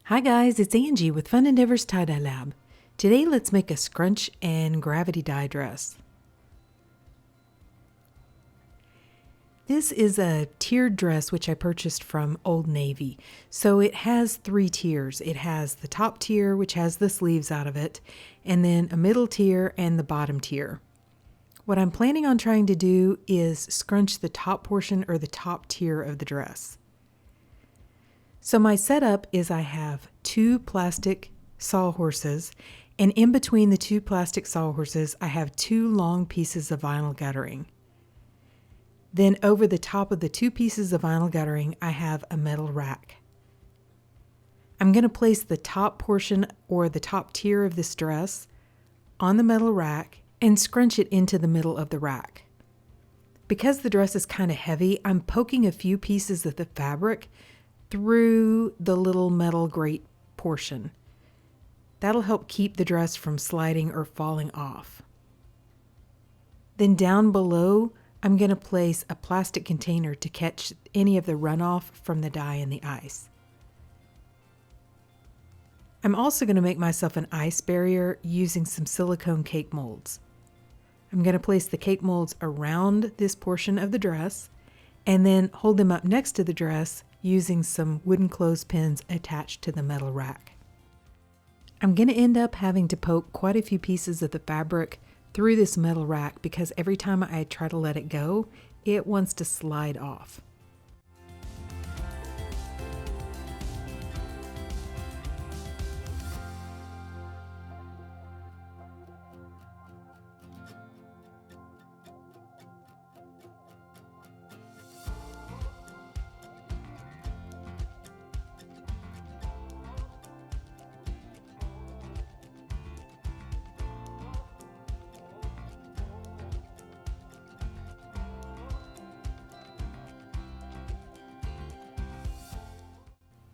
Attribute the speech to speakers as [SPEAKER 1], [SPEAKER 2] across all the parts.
[SPEAKER 1] Hi guys, it's Angie with Fun Endeavors Tie-Dye Lab. Today let's make a scrunch and gravity dye dress. This is a tiered dress which I purchased from Old Navy. So it has 3 tiers. It has the top tier which has the sleeves out of it, and then a middle tier and the bottom tier. What I'm planning on trying to do is scrunch the top portion or the top tier of the dress. So my setup is I have 2 plastic sawhorses, and in between the 2 plastic sawhorses I have 2 long pieces of vinyl guttering. Then over the top of the 2 pieces of vinyl guttering I have a metal rack. I'm going to place the top portion or the top tier of this dress on the metal rack and scrunch it into the middle of the rack. Because the dress is kind of heavy, I'm poking a few pieces of the fabric through the little metal grate portion. That'll help keep the dress from sliding or falling off. Then down below, I'm going to place a plastic container to catch any of the runoff from the dye and the ice. I'm also going to make myself an ice barrier using some silicone cake molds. I'm going to place the cake molds around this portion of the dress and then hold them up next to the dress using some wooden clothespins attached to the metal rack. I'm going to end up having to poke quite a few pieces of the fabric through this metal rack because every time I try to let it go, it wants to slide off.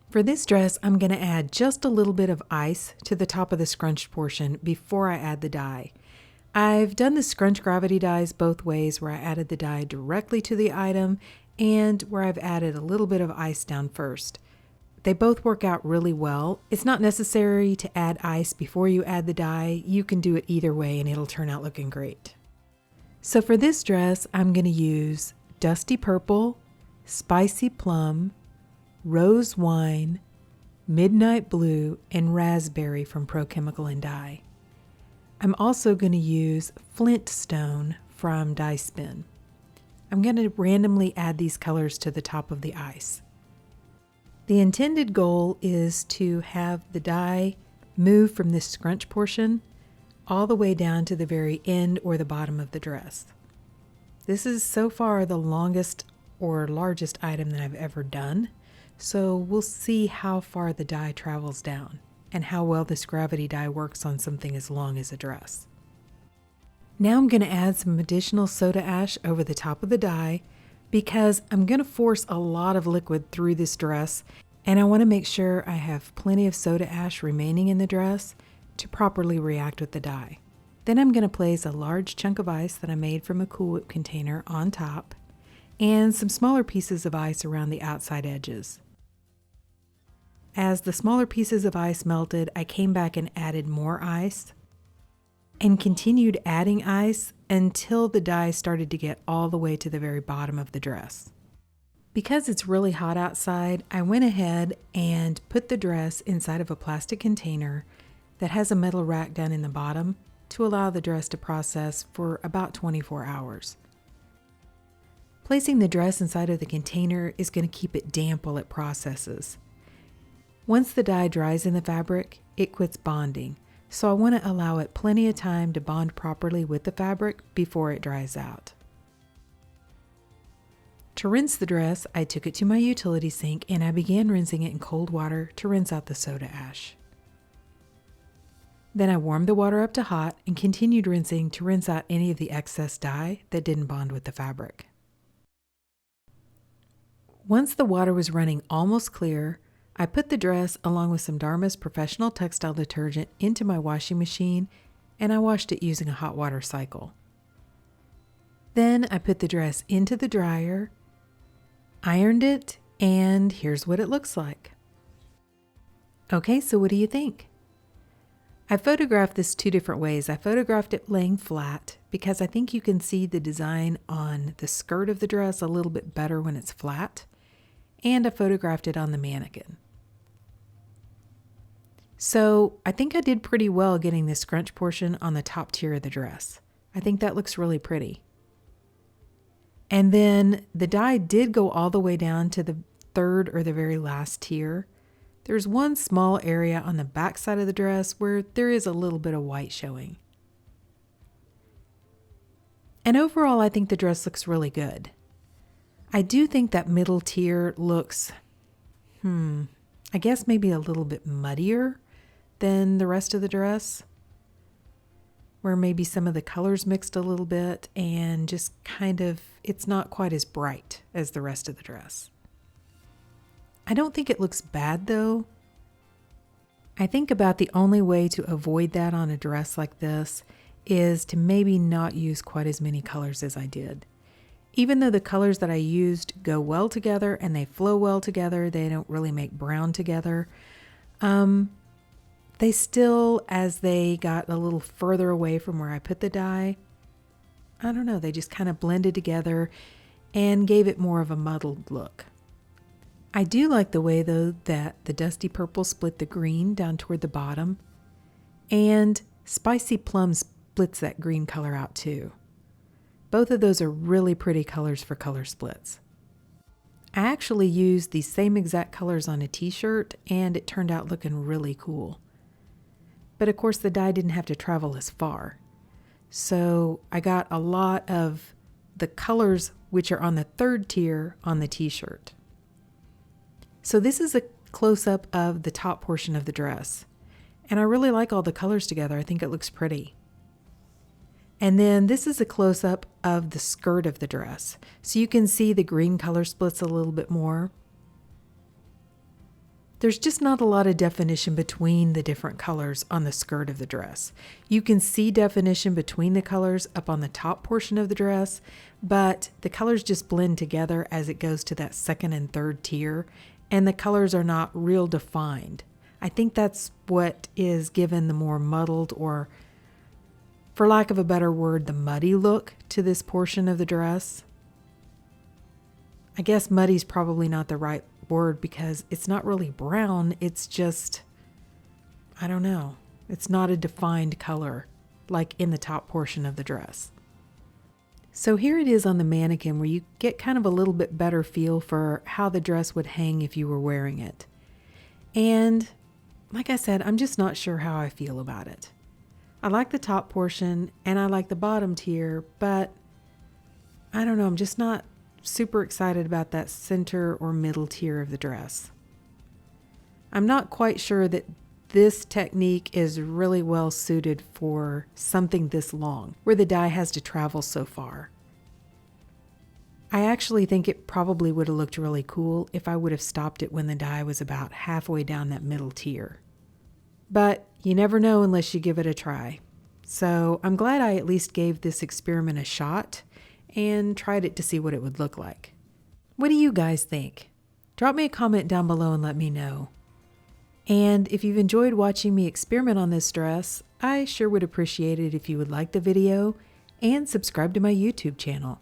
[SPEAKER 1] For this dress, I'm going to add just a little bit of ice to the top of the scrunched portion before I add the dye. I've done the scrunch gravity dyes both ways, where I added the dye directly to the item and where I've added a little bit of ice down first. They both work out really well. It's not necessary to add ice before you add the dye. You can do it either way and it'll turn out looking great. So for this dress, I'm going to use Dusty Purple, Spicy Plum, Rose Wine, Midnight Blue, and Raspberry from Pro Chemical and Dye. I'm also going to use Flint Stone from Dye Spin. I'm going to randomly add these colors to the top of the ice. The intended goal is to have the dye move from this scrunch portion all the way down to the very end or the bottom of the dress. This is so far the longest or largest item that I've ever done. So we'll see how far the dye travels down and how well this gravity dye works on something as long as a dress. Now I'm going to add some additional soda ash over the top of the dye because I'm going to force a lot of liquid through this dress, and I want to make sure I have plenty of soda ash remaining in the dress to properly react with the dye. Then I'm going to place a large chunk of ice that I made from a Cool Whip container on top and some smaller pieces of ice around the outside edges. As the smaller pieces of ice melted, I came back and added more ice and continued adding ice until the dye started to get all the way to the very bottom of the dress. Because it's really hot outside, I went ahead and put the dress inside of a plastic container that has a metal rack down in the bottom to allow the dress to process for about 24 hours. Placing the dress inside of the container is going to keep it damp while it processes. Once the dye dries in the fabric, it quits bonding, so I want to allow it plenty of time to bond properly with the fabric before it dries out. To rinse the dress, I took it to my utility sink and I began rinsing it in cold water to rinse out the soda ash. Then I warmed the water up to hot and continued rinsing to rinse out any of the excess dye that didn't bond with the fabric. Once the water was running almost clear, I put the dress along with some Dharma's professional textile detergent into my washing machine and I washed it using a hot water cycle. Then I put the dress into the dryer, ironed it, and here's what it looks like. Okay, so what do you think? I photographed this two different ways. I photographed it laying flat because I think you can see the design on the skirt of the dress a little bit better when it's flat. And I photographed it on the mannequin. So I think I did pretty well getting this scrunch portion on the top tier of the dress. I think that looks really pretty. And then the dye did go all the way down to the third or the very last tier. There's one small area on the back side of the dress where there is a little bit of white showing. And overall, I think the dress looks really good. I do think that middle tier looks, I guess maybe a little bit muddier than the rest of the dress, where maybe some of the colors mixed a little bit and just kind of, it's not quite as bright as the rest of the dress. I don't think it looks bad though. I think about the only way to avoid that on a dress like this is to maybe not use quite as many colors as I did. Even though the colors that I used go well together and they flow well together, they don't really make brown together. They still, as they got a little further away from where I put the dye, I don't know, they just kind of blended together and gave it more of a muddled look. I do like the way though that the dusty purple split the green down toward the bottom, and spicy plum splits that green color out too. Both of those are really pretty colors for color splits. I actually used the same exact colors on a t-shirt and it turned out looking really cool. But of course the dye didn't have to travel as far. So I got a lot of the colors which are on the third tier on the t-shirt. So this is a close-up of the top portion of the dress. And I really like all the colors together. I think it looks pretty. And then this is a close-up of the skirt of the dress. So you can see the green color splits a little bit more. There's just not a lot of definition between the different colors on the skirt of the dress. You can see definition between the colors up on the top portion of the dress, but the colors just blend together as it goes to that second and third tier, and the colors are not real defined. I think that's what is given the more muddled, or for lack of a better word, the muddy look to this portion of the dress. I guess muddy's probably not the right word because it's not really brown, it's just, I don't know, it's not a defined color like in the top portion of the dress. So here it is on the mannequin where you get kind of a little bit better feel for how the dress would hang if you were wearing it. And like I said, I'm just not sure how I feel about it. I like the top portion and I like the bottom tier, but I don't know, I'm just not super excited about that center or middle tier of the dress. I'm not quite sure that this technique is really well suited for something this long, where the dye has to travel so far. I actually think it probably would have looked really cool if I would have stopped it when the dye was about halfway down that middle tier. But you never know unless you give it a try. So I'm glad I at least gave this experiment a shot and tried it to see what it would look like. What do you guys think? Drop me a comment down below and let me know. And if you've enjoyed watching me experiment on this dress, I sure would appreciate it if you would like the video and subscribe to my YouTube channel.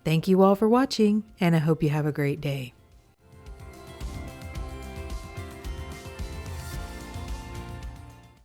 [SPEAKER 1] Thank you all for watching, and I hope you have a great day.